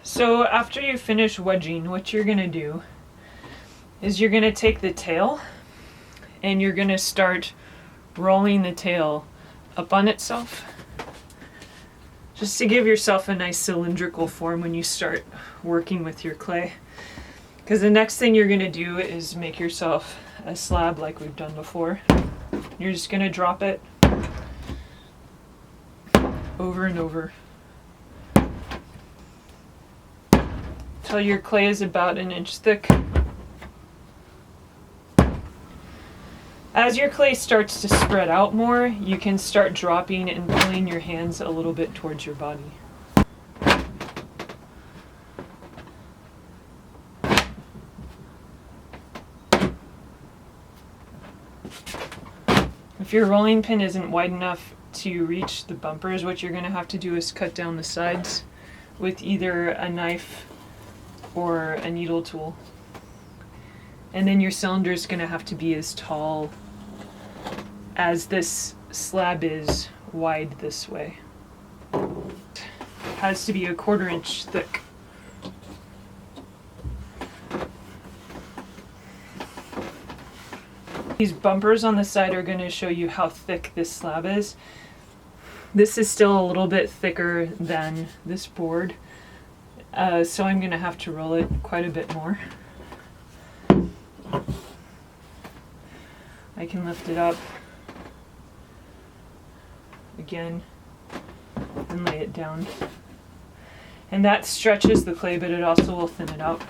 So after you finish wedging, what you're going to do is you're going to take the tail and you're going to start rolling the tail up on itself, just to give yourself a nice cylindrical form when you start working with your clay. Because the next thing you're going to do is make yourself a slab like we've done before. You're just going to drop it over and over until your clay is about an inch thick. As your clay starts to spread out more, you can start dropping and pulling your hands a little bit towards your body. If your rolling pin isn't wide enough to reach the bumpers, what you're going to have to do is cut down the sides with either a knife or a needle tool. And then your cylinder is going to have to be as tall as this slab is wide this way. It has to be a 1/4 inch thick. These bumpers on the side are going to show you how thick this slab is. This is still a little bit thicker than this board, so I'm going to have to roll it quite a bit more. I can lift it up again and lay it down. And that stretches the clay, but it also will thin it out.